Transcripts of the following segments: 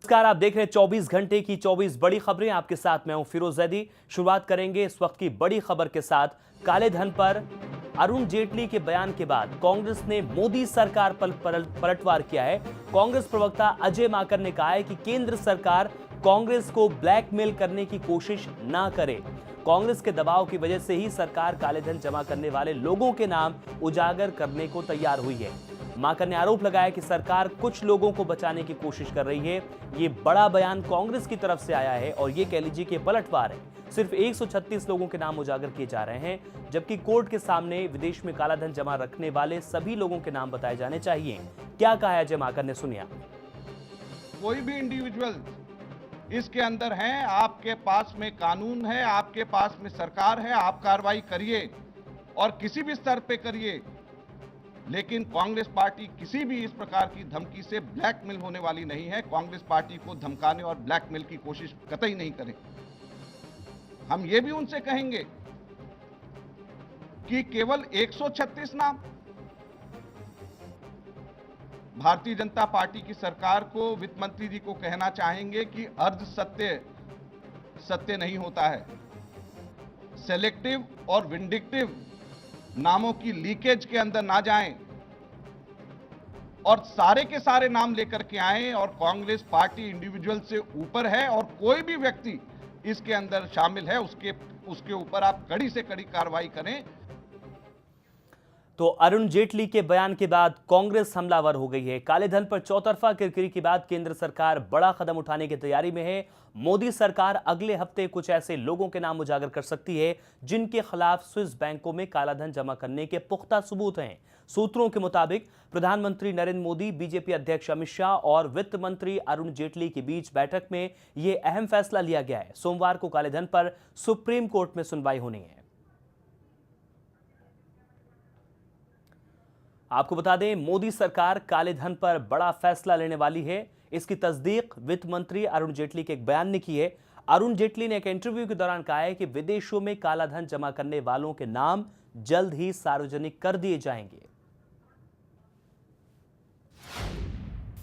नमस्कार, आप देख रहे हैं 24 घंटे की 24 बड़ी खबरें। आपके साथ मैं हूं फिरोज जैदी। शुरुआत करेंगे इस वक्त की बड़ी खबर के साथ। काले धन पर अरुण जेटली के बयान के बाद कांग्रेस ने मोदी सरकार पर पलटवार किया है। कांग्रेस प्रवक्ता अजय माकन ने कहा है कि केंद्र सरकार कांग्रेस को ब्लैकमेल करने की कोशिश ना करे। कांग्रेस के दबाव की वजह से ही सरकार काले धन जमा करने वाले लोगों के नाम उजागर करने को तैयार हुई है। माकन ने आरोप लगाया कि सरकार कुछ लोगों को बचाने की कोशिश कर रही है। ये बड़ा बयान कांग्रेस की तरफ से आया है और ये कह लीजिए कि पलटवार है। सिर्फ 136 लोगों के नाम उजागर किए जा रहे हैं, जबकि कोर्ट के सामने विदेश में काला धन जमा रखने वाले सभी लोगों के नाम बताए जाने चाहिए। क्या कहा है अजय माकन ने, सुनिए। कोई भी इंडिविजुअल इसके अंदर हैं, आपके पास में कानून है, आपके पास में सरकार है, आप कार्रवाई करिए और किसी भी स्तर पे करिए, लेकिन कांग्रेस पार्टी किसी भी इस प्रकार की धमकी से ब्लैकमेल होने वाली नहीं है। कांग्रेस पार्टी को धमकाने और ब्लैकमेल की कोशिश कतई नहीं करें। हम ये भी उनसे कहेंगे कि केवल 136 नाम, भारतीय जनता पार्टी की सरकार को, वित्त मंत्री जी को कहना चाहेंगे कि अर्ध सत्य सत्य नहीं होता है। सेलेक्टिव और विंडिक्टिव नामों की लीकेज के अंदर ना जाएं और सारे के सारे नाम लेकर के आएं। और कांग्रेस पार्टी इंडिविजुअल से ऊपर है और कोई भी व्यक्ति इसके अंदर शामिल है उसके ऊपर आप कड़ी से कड़ी कार्रवाई करें। तो अरुण जेटली के बयान के बाद कांग्रेस हमलावर हो गई है। काले धन पर चौतरफा किरकिरी के बाद केंद्र सरकार बड़ा कदम उठाने की तैयारी में है। मोदी सरकार अगले हफ्ते कुछ ऐसे लोगों के नाम उजागर कर सकती है जिनके खिलाफ स्विस बैंकों में काला धन जमा करने के पुख्ता सबूत हैं। सूत्रों के मुताबिक प्रधानमंत्री नरेंद्र मोदी, बीजेपी अध्यक्ष अमित शाह और वित्त मंत्री अरुण जेटली के बीच बैठक में यह अहम फैसला लिया गया है। सोमवार को काले धन पर सुप्रीम कोर्ट में सुनवाई होनी है। आपको बता दें, मोदी सरकार काले धन पर बड़ा फैसला लेने वाली है। इसकी तस्दीक वित्त मंत्री अरुण जेटली के एक बयान ने की है। अरुण जेटली ने एक इंटरव्यू के दौरान कहा है कि विदेशों में काला धन जमा करने वालों के नाम जल्द ही सार्वजनिक कर दिए जाएंगे।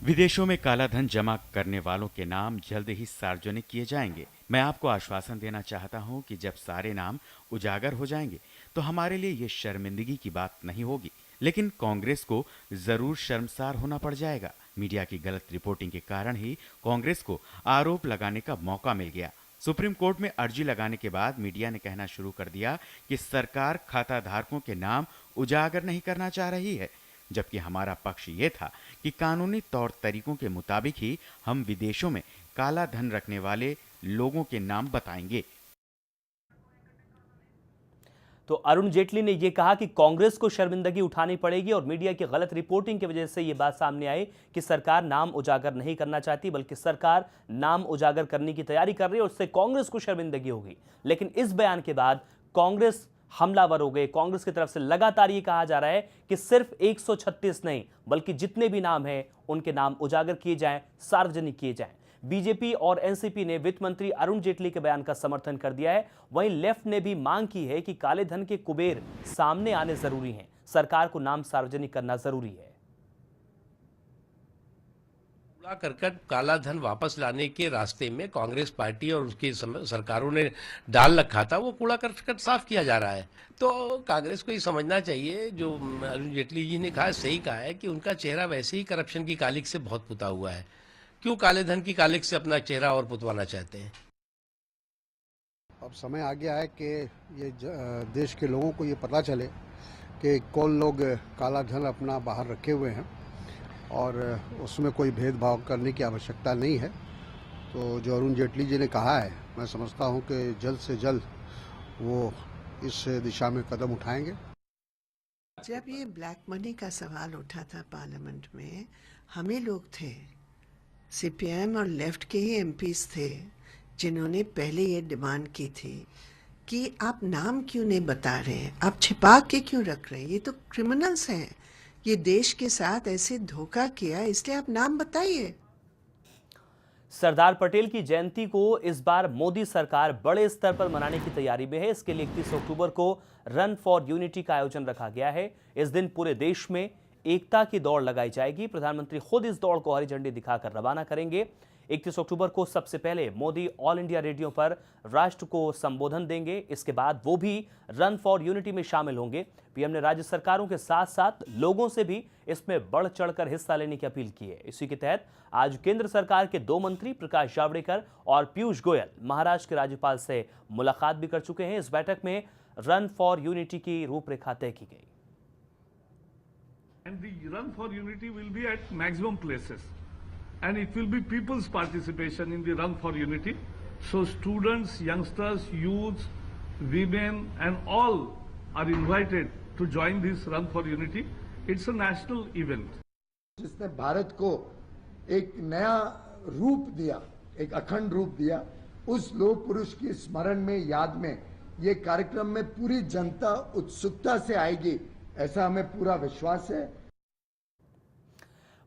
विदेशों में काला धन जमा करने वालों के नाम जल्द ही सार्वजनिक किए जाएंगे। मैं आपको आश्वासन देना चाहता हूं कि जब सारे नाम उजागर हो जाएंगे तो हमारे लिए ये शर्मिंदगी की बात नहीं होगी, लेकिन कांग्रेस को जरूर शर्मसार होना पड़ जाएगा। मीडिया की गलत रिपोर्टिंग के कारण ही कांग्रेस को आरोप लगाने का मौका मिल गया। सुप्रीम कोर्ट में अर्जी लगाने के बाद मीडिया ने कहना शुरू कर दिया कि सरकार खाता धारकों के नाम उजागर नहीं करना चाह रही है, जबकि हमारा पक्ष ये था कि कानूनी तौर तरीकों के मुताबिक ही हम विदेशों में काला धन रखने वाले लोगों के नाम बताएंगे। तो अरुण जेटली ने यह कहा कि कांग्रेस को शर्मिंदगी उठानी पड़ेगी और मीडिया की गलत रिपोर्टिंग की वजह से यह बात सामने आई कि सरकार नाम उजागर नहीं करना चाहती, बल्कि सरकार नाम उजागर करने की तैयारी कर रही है और उससे कांग्रेस को शर्मिंदगी होगी। लेकिन इस बयान के बाद कांग्रेस हमलावर हो गए। कांग्रेस की तरफ से लगातार यह कहा जा रहा है कि सिर्फ 136 नहीं, बल्कि जितने भी नाम हैं उनके नाम उजागर किए जाएं, सार्वजनिक किए जाएं। बीजेपी और एनसीपी ने वित्त मंत्री अरुण जेटली के बयान का समर्थन कर दिया है। वहीं लेफ्ट ने भी मांग की है कि काले धन के कुबेर सामने आने जरूरी हैं, सरकार को नाम सार्वजनिक करना जरूरी है। कूड़ा करकट काला धन वापस लाने के रास्ते में कांग्रेस पार्टी और उसकी सरकारों ने डाल रखा था, वो कूड़ा करकट साफ किया जा रहा है। तो कांग्रेस को ये समझना चाहिए, जो अरुण जेटली जी ने कहा सही कहा है, कि उनका चेहरा वैसे ही करप्शन की कालिक से बहुत पुता हुआ है। क्यों काले धन की कालिक से अपना चेहरा और पुतवाना चाहते हैं? अब समय आ गया है कि ये देश के लोगों को ये पता चले कि कौन लोग काला धन अपना बाहर रखे हुए हैं और उसमें कोई भेदभाव करने की आवश्यकता नहीं है। तो जो अरुण जेटली जी ने कहा है, मैं समझता हूं कि जल्द से जल्द वो इस दिशा में कदम उठाएंगे। जब ये ब्लैक मनी का सवाल उठा था पार्लियामेंट में, हमें लोग थे, सीपीएम और लेफ्ट के ही एमपीज थे, जिन्होंने पहले ये डिमांड की थी कि आप नाम क्यों नहीं बता रहे, आप छिपा के क्यों रख रहे हैं, ये तो क्रिमिनल्स हैं, ये देश के साथ ऐसे धोखा किया, इसलिए आप नाम बताइए। सरदार पटेल की जयंती को इस बार मोदी सरकार बड़े स्तर पर मनाने की तैयारी में है। इसके लिए 31 अक्टूबर को रन फॉर यूनिटी का आयोजन रखा गया है। इस दिन पूरे देश में एकता की दौड़ लगाई जाएगी। प्रधानमंत्री खुद इस दौड़ को हरी झंडी दिखाकर रवाना करेंगे। 31 अक्टूबर को सबसे पहले मोदी ऑल इंडिया रेडियो पर राष्ट्र को संबोधन देंगे। इसके बाद वो भी रन फॉर यूनिटी में शामिल होंगे। पीएम ने राज्य सरकारों के साथ साथ लोगों से भी इसमें बढ़ चढ़कर हिस्सा लेने की अपील की है। इसी के तहत आज केंद्र सरकार के 2 मंत्री प्रकाश जावड़ेकर और पीयूष गोयल महाराष्ट्र के राज्यपाल से मुलाकात भी कर चुके हैं। इस बैठक में रन फॉर यूनिटी की रूपरेखा तय की गई। And the run for unity will be at maximum places, and it will be people's participation in the run for unity. So students, youngsters, youths, women and all are invited to join this run for unity. It's a national event. जिसने भारत को एक नया रूप दिया, एक अखंड रूप दिया, उस लोह पुरुष की स्मरण में, याद में ये कार्यक्रम में पूरी जनता उत्सुकता से आएगी, ऐसा हमें पूरा विश्वास है।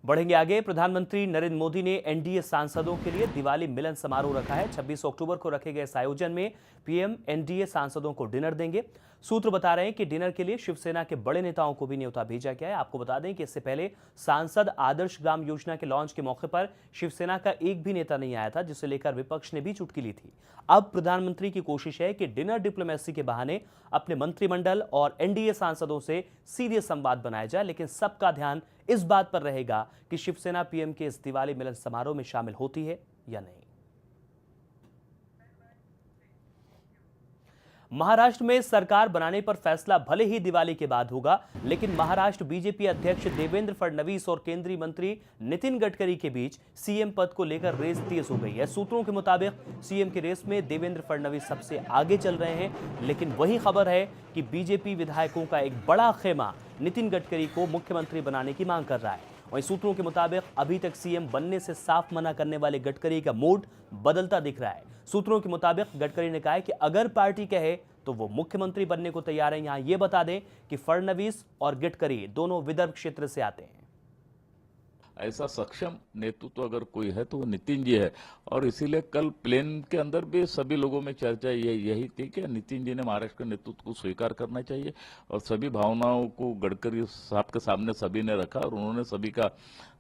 बढ़ेंगे आगे। प्रधानमंत्री नरेंद्र मोदी ने एनडीए सांसदों के लिए दिवाली मिलन समारोह रखा है। 26 अक्टूबर को रखे गए इस आयोजन में पीएम एनडीए सांसदों को डिनर देंगे। सूत्र बता रहे हैं कि डिनर के लिए शिवसेना के बड़े नेताओं को भी न्योता भेजा गया है। आपको बता दें कि इससे पहले सांसद आदर्श ग्राम योजना के लॉन्च के मौके पर शिवसेना का एक भी नेता नहीं आया था, जिसे लेकर विपक्ष ने भी चुटकी ली थी। अब प्रधानमंत्री की कोशिश है कि डिनर डिप्लोमेसी के बहाने अपने मंत्रिमंडल और एनडीए सांसदों से सीधे संवाद बनाया जाए, लेकिन सबका ध्यान इस बात पर रहेगा कि शिवसेना पीएम के इस दिवाली मिलन समारोह में शामिल होती है या नहीं। महाराष्ट्र में सरकार बनाने पर फैसला भले ही दिवाली के बाद होगा, लेकिन महाराष्ट्र बीजेपी अध्यक्ष देवेंद्र फडणवीस और केंद्रीय मंत्री नितिन गडकरी के बीच सीएम पद को लेकर रेस तेज हो गई है। सूत्रों के मुताबिक सीएम की रेस में देवेंद्र फडणवीस सबसे आगे चल रहे हैं, लेकिन वही खबर है कि बीजेपी विधायकों का एक बड़ा खेमा नितिन गडकरी को मुख्यमंत्री बनाने की मांग कर रहा है। वहीं सूत्रों के मुताबिक अभी तक सीएम बनने से साफ मना करने वाले गडकरी का मूड बदलता दिख रहा है। सूत्रों के मुताबिक गडकरी ने कहा है कि अगर पार्टी कहे तो वो मुख्यमंत्री बनने को तैयार है। यहां ये बता दें कि फडणवीस और गडकरी दोनों विदर्भ क्षेत्र से आते हैं। ऐसा सक्षम नेतृत्व अगर कोई है तो वो नितिन जी है, और इसीलिए कल प्लेन के अंदर भी सभी लोगों में चर्चा यही थी कि नितिन जी ने महाराष्ट्र के नेतृत्व को स्वीकार करना चाहिए, और सभी भावनाओं को गडकरी साहब के सामने सभी ने रखा और उन्होंने सभी का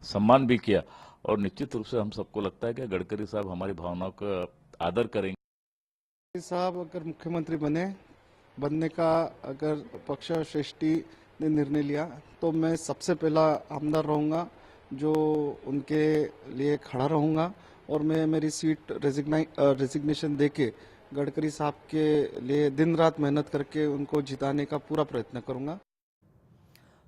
सम्मान भी किया। और निश्चित रूप से हम सबको लगता है कि गडकरी साहब हमारी भावनाओं का आदर करेंगे। साहब अगर मुख्यमंत्री बनने का अगर पक्ष श्रेष्ठी ने निर्णय लिया तो मैं सबसे पहला आमदार रहूँगा जो उनके लिए खड़ा रहूँगा, और मैं मेरी सीट रेजिग्नेशन देके गडकरी साहब के लिए दिन रात मेहनत करके उनको जिताने का पूरा प्रयत्न करूँगा।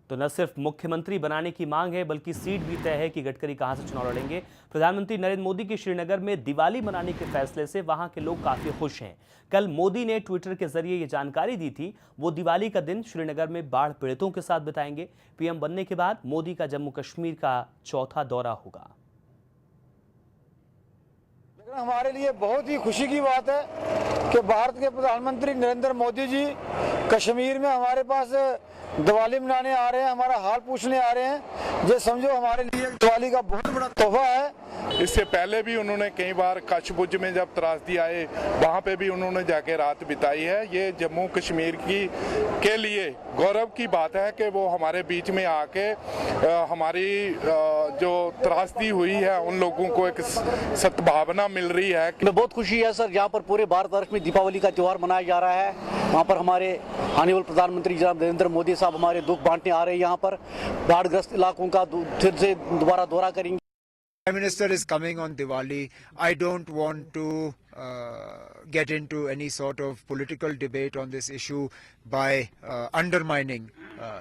तो न सिर्फ मुख्यमंत्री बनाने की मांग है, बल्कि सीट भी तय है कि गडकरी कहां से चुनाव लड़ेंगे। प्रधानमंत्री नरेंद्र मोदी के श्रीनगर में दिवाली मनाने के फैसले से वहां के लोग काफी खुश हैं। कल मोदी ने ट्विटर के जरिए ये जानकारी दी थी। वो दिवाली का दिन श्रीनगर में बाढ़ पीड़ितों के साथ बिताएंगे। पीएम बनने के बाद मोदी का जम्मू कश्मीर का चौथा दौरा होगा। हमारे लिए बहुत ही खुशी की बात है कि भारत के प्रधानमंत्री नरेंद्र मोदी जी कश्मीर में हमारे पास दिवाली मनाने आ रहे हैं, हमारा हाल पूछने आ रहे हैं। ये समझो हमारे लिए दिवाली का बहुत बड़ा तोहफा है। इससे पहले भी उन्होंने कई बार कच्छ भुज में जब त्रासदी आए वहाँ पे भी उन्होंने जाके रात बिताई है। ये जम्मू कश्मीर के लिए गौरव की बात है कि वो हमारे बीच में आके हमारी जो त्रासदी हुई है उन लोगों को एक सद्भावना मिल रही है। हमें बहुत खुशी है सर, जहाँ पर पूरे भारतवर्ष में दीपावली का त्यौहार मनाया जा रहा है, वहाँ पर हमारे आने वाले प्रधानमंत्री जनाब नरेंद्र मोदी साहब हमारे दुख बांटने आ रहे हैं। यहाँ पर बाढ़ग्रस्त इलाकों का फिर से दोबारा दौरा करेंगे। Prime Minister is coming on Diwali. I don't want to get into any sort of political debate on this issue by undermining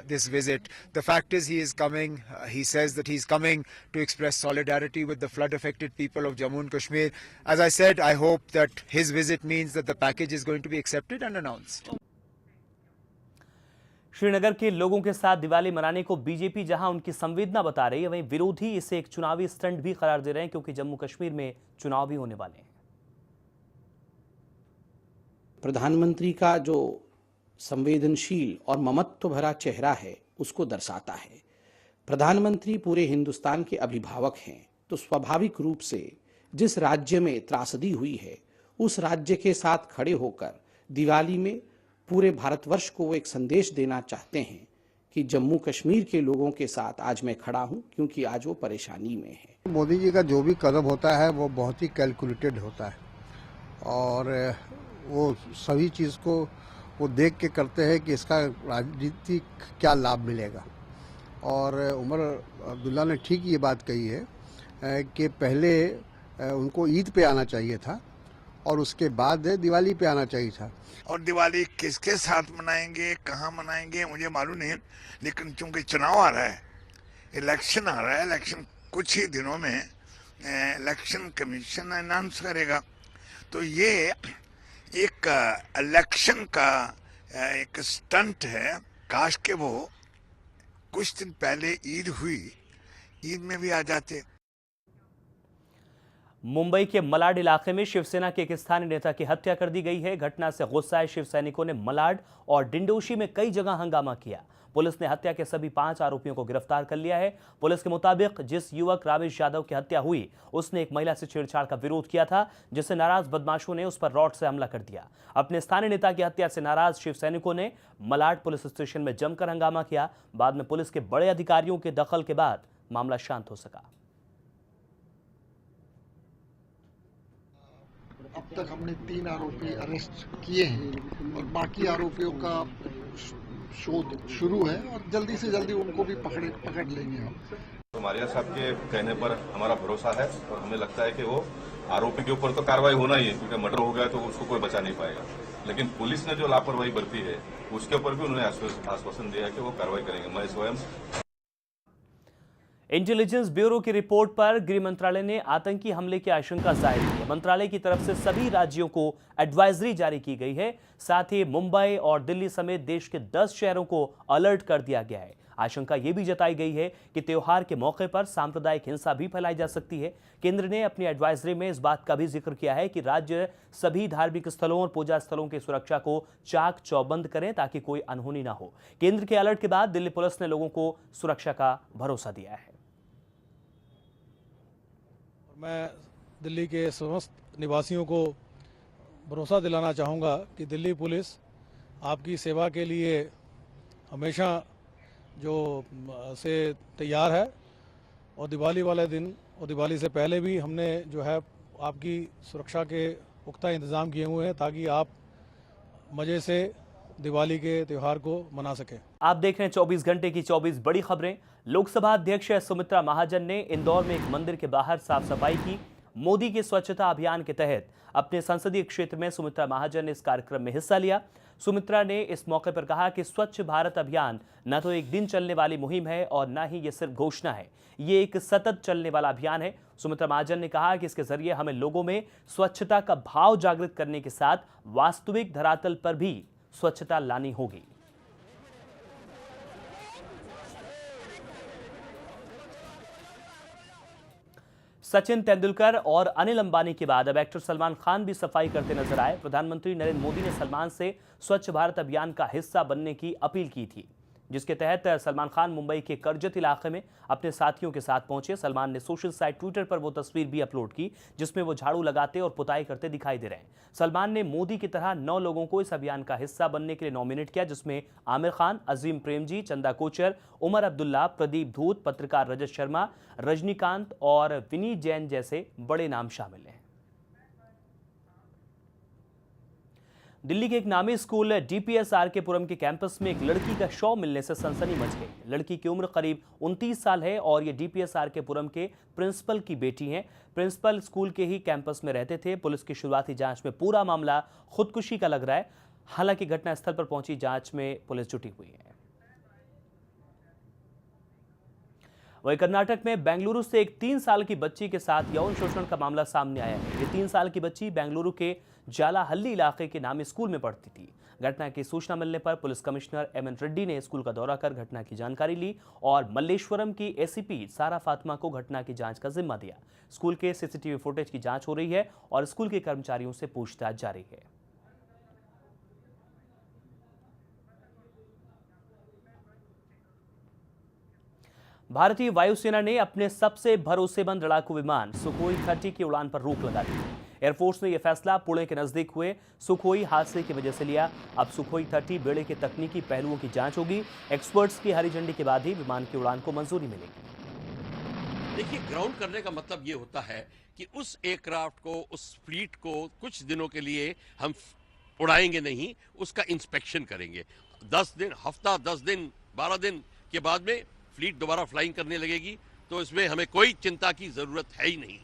this visit. The fact is he is coming. He says that he's coming to express solidarity with the flood-affected people of Jammu and Kashmir. As I said, I hope that his visit means that the package is going to be accepted and announced. Srinagar के लोगों के साथ दिवाली मनाने को BJP जहां उनकी संवेदना बता रही है, वहीं विरोधी इसे एक चुनावी स्टंट भी करार दे रहे हैं, क्योंकि जम्मू कश्मीर में चुनाव भी होने वाले हैं। प्रधानमंत्री का जो संवेदनशील और ममत्व भरा चेहरा है उसको दर्शाता है। प्रधानमंत्री पूरे हिंदुस्तान के अभिभावक हैं, तो स्वाभाविक रूप से जिस राज्य में त्रासदी हुई है उस राज्य के साथ खड़े होकर दिवाली में पूरे भारतवर्ष को वो एक संदेश देना चाहते हैं कि जम्मू कश्मीर के लोगों के साथ आज मैं खड़ा हूं, क्योंकि आज वो परेशानी में है। मोदी जी का जो भी कदम होता है वो बहुत ही कैलकुलेटेड होता है और वो सभी चीज़ को वो देख के करते हैं कि इसका राजनीतिक क्या लाभ मिलेगा। और उमर अब्दुल्ला ने ठीक ये बात कही है कि पहले उनको ईद पे आना चाहिए था और उसके बाद दिवाली पे आना चाहिए था। और दिवाली किसके साथ मनाएंगे, कहाँ मनाएंगे, मुझे मालूम नहीं, लेकिन चूंकि चुनाव आ रहा है, इलेक्शन आ रहा है, इलेक्शन कुछ ही दिनों में इलेक्शन कमीशन अनाउंस करेगा, तो ये एक इलेक्शन का एक स्टंट है। काश के वो कुछ दिन पहले ईद हुई, ईद में भी आ जाते। मुंबई के मलाड इलाके में शिवसेना के एक स्थानीय नेता की हत्या कर दी गई है। घटना से गुस्साए शिव सैनिकों ने मलाड और डिंडोशी में कई जगह हंगामा किया। पुलिस ने हत्या के सभी 5 आरोपियों को गिरफ्तार कर लिया है। पुलिस के मुताबिक जिस युवक रामेश यादव की हत्या हुई, उसने एक महिला से छेड़छाड़ का विरोध किया था, जिससे नाराज बदमाशों ने उस पर रॉड से हमला कर दिया। अपने स्थानीय नेता की हत्या से नाराज शिव सैनिकों ने मलाड पुलिस स्टेशन में जमकर हंगामा किया। बाद में पुलिस के बड़े अधिकारियों के दखल के बाद मामला शांत हो सका। अब तक हमने 3 आरोपी अरेस्ट किए हैं और बाकी आरोपियों का शोध शुरू है और जल्दी से जल्दी उनको भी पकड़ लेंगे हम। तो मारिया साहब के कहने पर हमारा भरोसा है और हमें लगता है कि वो आरोपी के ऊपर तो कार्रवाई होना ही है, क्योंकि मर्डर हो गया तो उसको कोई बचा नहीं पाएगा। लेकिन पुलिस ने जो लापरवाही बरती है उसके ऊपर भी उन्होंने आश्वासन दिया कि वो कार्रवाई करेंगे। मैं स्वयं इंटेलिजेंस ब्यूरो की रिपोर्ट पर गृह मंत्रालय ने आतंकी हमले की आशंका जाहिर की है। मंत्रालय की तरफ से सभी राज्यों को एडवाइजरी जारी की गई है। साथ ही मुंबई और दिल्ली समेत देश के 10 शहरों को अलर्ट कर दिया गया है। आशंका यह भी जताई गई है कि त्योहार के मौके पर सांप्रदायिक हिंसा भी फैलाई जा सकती है। केंद्र ने अपनी एडवाइजरी में इस बात का भी जिक्र किया है कि राज्य सभी धार्मिक स्थलों और पूजा स्थलों की सुरक्षा को चाक चौबंद करें ताकि कोई अनहोनी ना हो। केंद्र के अलर्ट के बाद दिल्ली पुलिस ने लोगों को सुरक्षा का भरोसा दिया है। मैं दिल्ली के समस्त निवासियों को भरोसा दिलाना चाहूँगा कि दिल्ली पुलिस आपकी सेवा के लिए हमेशा जो से तैयार है और दिवाली वाले दिन और दिवाली से पहले भी हमने जो है आपकी सुरक्षा के पुख्ता इंतज़ाम किए हुए हैं ताकि आप मज़े से दिवाली के त्यौहार को मना सकें। आप देख रहे हैं 24 घंटे की 24 बड़ी खबरें। लोकसभा अध्यक्ष सुमित्रा महाजन ने इंदौर में एक मंदिर के बाहर साफ सफाई की। मोदी के स्वच्छता अभियान के तहत अपने संसदीय क्षेत्र में सुमित्रा महाजन ने इस कार्यक्रम में हिस्सा लिया। सुमित्रा ने इस मौके पर कहा कि स्वच्छ भारत अभियान न तो एक दिन चलने वाली मुहिम है और न ही ये सिर्फ घोषणा है, ये एक सतत चलने वाला अभियान है। सुमित्रा महाजन ने कहा कि इसके जरिए हमें लोगों में स्वच्छता का भाव जागृत करने के साथ वास्तविक धरातल पर भी स्वच्छता लानी होगी। सचिन तेंदुलकर और अनिल अंबानी के बाद अब एक्टर सलमान खान भी सफाई करते नजर आए। प्रधानमंत्री नरेंद्र मोदी ने सलमान से स्वच्छ भारत अभियान का हिस्सा बनने की अपील की थी, जिसके तहत सलमान खान मुंबई के करजत इलाके में अपने साथियों के साथ पहुंचे। सलमान ने सोशल साइट ट्विटर पर वो तस्वीर भी अपलोड की जिसमें वो झाड़ू लगाते और पुताई करते दिखाई दे रहे हैं। सलमान ने मोदी की तरह 9 लोगों को इस अभियान का हिस्सा बनने के लिए नॉमिनेट किया, जिसमें आमिर खान, अजीम प्रेमजी, चंदा कोचर, उमर अब्दुल्ला, प्रदीप धूत, पत्रकार रजत शर्मा, रजनीकांत और विनीत जैन जैसे बड़े नाम शामिल हैं। दिल्ली के एक नामी स्कूल डीपीएस आरके पुरम के कैंपस में एक लड़की का शव मिलने से सनसनी मच गई। लड़की की उम्र करीब 29 साल है और ये डीपीएस आरके पुरम के प्रिंसिपल की बेटी हैं। प्रिंसिपल स्कूल के ही कैंपस में रहते थे। पुलिस की शुरुआती जांच में पूरा मामला खुदकुशी का लग रहा है। हालांकि घटनास्थल पर पहुंची जांच में पुलिस जुटी हुई है। वहीं कर्नाटक में बेंगलुरु से एक 3 साल की बच्ची के साथ यौन शोषण का मामला सामने आया है। ये 3 साल की बच्ची बेंगलुरु के जालाहल्ली इलाके के नामी स्कूल में पढ़ती थी। घटना की सूचना मिलने पर पुलिस कमिश्नर एमएन रेड्डी ने स्कूल का दौरा कर घटना की जानकारी ली और मल्लेश्वरम की एसीपी सारा फातिमा को घटना की जांच का जिम्मा दिया। स्कूल के सीसीटीवी फुटेज की जांच हो रही है और स्कूल के कर्मचारियों से पूछताछ जारी है। भारतीय वायुसेना ने अपने सबसे भरोसेमंद लड़ाकू विमान सुखोई 30 की उड़ान पर रोक लगा दी है। एयरफोर्स ने यह फैसला पुणे के नजदीक हुए सुखोई हादसे की वजह से लिया। अब सुखोई 30 बेड़े के तकनीकी पहलुओं की जांच होगी। एक्सपर्ट्स की हरी झंडी के बाद ही विमान की उड़ान को मंजूरी मिलेगी। देखिए, ग्राउंड करने का मतलब ये होता है कि उस एयरक्राफ्ट को, उस फ्लीट को कुछ दिनों के लिए हम उड़ाएंगे नहीं, उसका इंस्पेक्शन करेंगे। 10 दिन, हफ्ता, 10 दिन, 12 दिन के बाद में फ्लीट दोबारा फ्लाइंग करने लगेगी, तो इसमें हमें कोई चिंता की जरूरत है ही नहीं।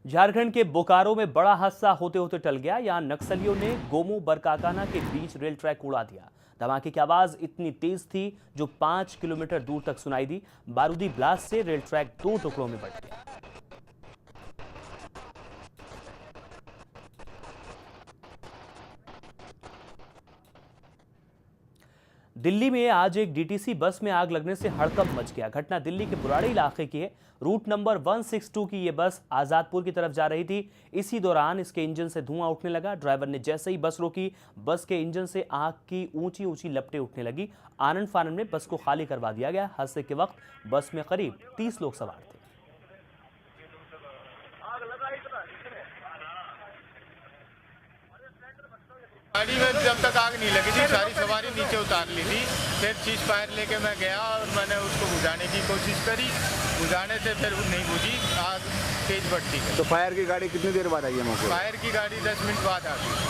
झारखंड के बोकारो में बड़ा हादसा होते होते टल गया। यहां नक्सलियों ने गोमो बरकाकाना के बीच रेल ट्रैक उड़ा दिया। धमाके की आवाज इतनी तेज थी जो 5 किलोमीटर दूर तक सुनाई दी। बारूदी ब्लास्ट से रेल ट्रैक 2 टुकड़ों में बंट गया। दिल्ली में आज एक डीटीसी बस में आग लगने से हड़कंप मच गया। घटना दिल्ली के बुराड़ी इलाके की है। रूट नंबर 162 की यह बस आजादपुर की तरफ जा रही थी। इसी दौरान इसके इंजन से धुआं उठने लगा। ड्राइवर ने जैसे ही बस रोकी, बस के इंजन से आग की ऊंची ऊंची लपटें उठने लगी। आनंद फानंद में बस को खाली करवा दिया गया। हादसे के वक्त बस में करीब 30 लोग सवार थे। गाड़ी में जब तक आग नहीं लगी थी सारी सवारी नीचे उतार ली थी। फिर चीज फायर लेके मैं गया और मैंने उसको बुझाने की कोशिश करी। बुझाने से फिर नहीं बुझी, आग तेज बढ़ती है। तो फायर की गाड़ी कितनी देर बाद आई है मौके? फायर की गाड़ी 10 मिनट बाद आ गई।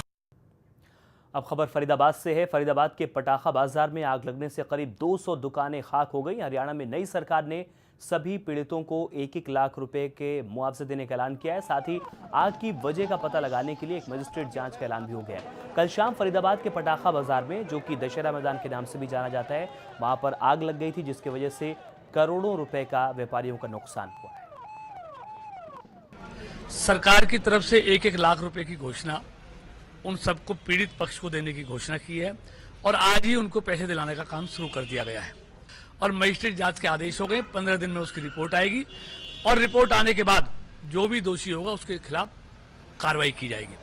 अब खबर फरीदाबाद से है। फरीदाबाद के पटाखा बाजार में आग लगने से करीब 200 दुकानें खाक हो गई। हरियाणा में नई सरकार ने सभी पीड़ितों को 1-1 लाख रुपए के मुआवजे देने का ऐलान किया है। साथ ही आग की वजह का पता लगाने के लिए एक मजिस्ट्रेट जांच का ऐलान भी हो गया है। कल शाम फरीदाबाद के पटाखा बाजार में, जो कि दशहरा मैदान के नाम से भी जाना जाता है, वहां पर आग लग गई थी, जिसकी वजह से करोड़ों रुपए का व्यापारियों का नुकसान हुआ है। सरकार की तरफ से 1-1 लाख रुपए की घोषणा उन सबको पीड़ित पक्ष को देने की घोषणा की है और आज ही उनको पैसे दिलाने का काम शुरू कर दिया गया है और मजिस्ट्रेट जांच के आदेश हो गए। 15 दिन में उसकी रिपोर्ट आएगी और रिपोर्ट आने के बाद जो भी दोषी होगा उसके खिलाफ कार्रवाई की जाएगी।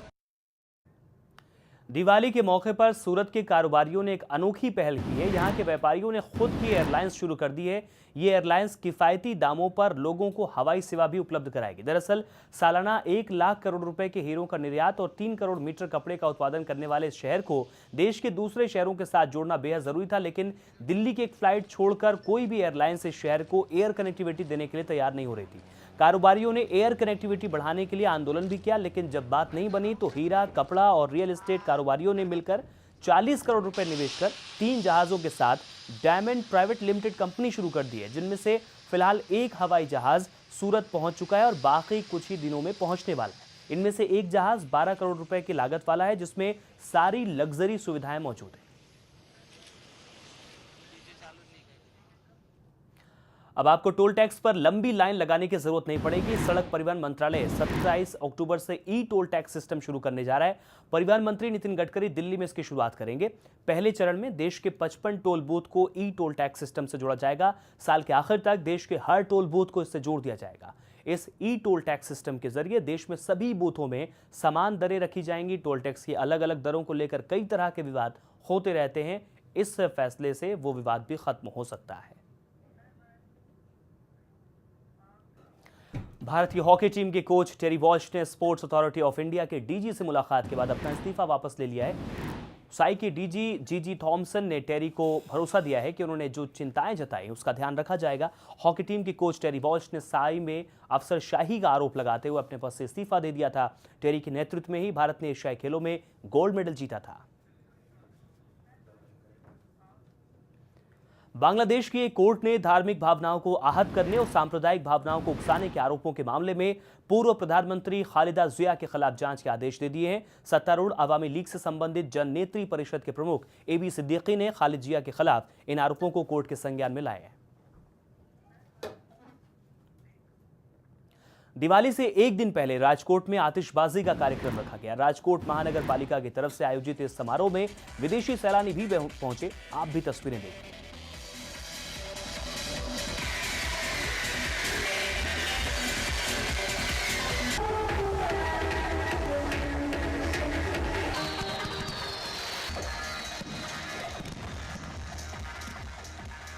दिवाली के मौके पर सूरत के कारोबारियों ने एक अनोखी पहल की है। यहाँ के व्यापारियों ने खुद की एयरलाइंस शुरू कर दी है। ये एयरलाइंस किफायती दामों पर लोगों को हवाई सेवा भी उपलब्ध कराएगी। दरअसल सालाना 1 लाख करोड़ रुपए के हीरों का निर्यात और 3 करोड़ मीटर कपड़े का उत्पादन करने वाले इस शहर को देश के दूसरे शहरों के साथ जोड़ना बेहद जरूरी था, लेकिन दिल्ली की एक फ्लाइट छोड़कर कोई भी एयरलाइंस इस शहर को एयर कनेक्टिविटी देने के लिए तैयार नहीं हो रही थी। कारोबारियों ने एयर कनेक्टिविटी बढ़ाने के लिए आंदोलन भी किया, लेकिन जब बात नहीं बनी तो हीरा, कपड़ा और रियल एस्टेट कारोबारियों ने मिलकर 40 करोड़ रुपए निवेश कर 3 जहाजों के साथ डायमंड प्राइवेट लिमिटेड कंपनी शुरू कर दी है, जिनमें से फिलहाल एक हवाई जहाज सूरत पहुंच चुका है और बाकी कुछ ही दिनों में पहुंचने वाला है। इनमें से एक जहाज 12 करोड़ रुपए की लागत वाला है, जिसमें सारी लग्जरी सुविधाएं मौजूद है। अब आपको टोल टैक्स पर लंबी लाइन लगाने की जरूरत नहीं पड़ेगी। सड़क परिवहन मंत्रालय 27 अक्टूबर से ई टोल टैक्स सिस्टम शुरू करने जा रहा है। परिवहन मंत्री नितिन गडकरी दिल्ली में इसकी शुरुआत करेंगे। पहले चरण में देश के 55 टोल बूथ को ई टोल टैक्स सिस्टम से जोड़ा जाएगा। साल के आखिर तक देश के हर टोल बूथ को इससे जोड़ दिया जाएगा। इस ई टोल टैक्स सिस्टम के जरिए देश में सभी बूथों में समान दरें रखी जाएंगी। टोल टैक्स की अलग अलग दरों को लेकर कई तरह के विवाद होते रहते हैं। इस फैसले से वो विवाद भी खत्म हो सकता है। भारतीय हॉकी टीम के कोच टेरी वॉल्श ने स्पोर्ट्स अथॉरिटी ऑफ इंडिया के डीजी से मुलाकात के बाद अपना इस्तीफा वापस ले लिया है। साई के डीजी जीजी थॉमसन ने टेरी को भरोसा दिया है कि उन्होंने जो चिंताएं जताई उसका ध्यान रखा जाएगा। हॉकी टीम के कोच टेरी वॉल्श ने साई में अफसरशाही का आरोप लगाते हुए अपने पद से इस्तीफा दे दिया था। टेरी के नेतृत्व में ही भारत ने एशियाई खेलों में गोल्ड मेडल जीता था। बांग्लादेश की एक कोर्ट ने धार्मिक भावनाओं को आहत करने और सांप्रदायिक भावनाओं को उकसाने के आरोपों के मामले में पूर्व प्रधानमंत्री खालिदा जिया के खिलाफ जांच के आदेश दे दिए हैं। सत्तारूढ़ अवामी लीग से संबंधित जन नेत्री परिषद के प्रमुख एबी सिद्दीकी ने खालिद जिया के खिलाफ इन आरोपों को कोर्ट के संज्ञान में लाए हैं। दिवाली से एक दिन पहले राजकोट में आतिशबाजी का कार्यक्रम रखा गया। राजकोट महानगर पालिका की तरफ से आयोजित इस समारोह में विदेशी सैलानी भी पहुंचे। आप भी तस्वीरें देखिए।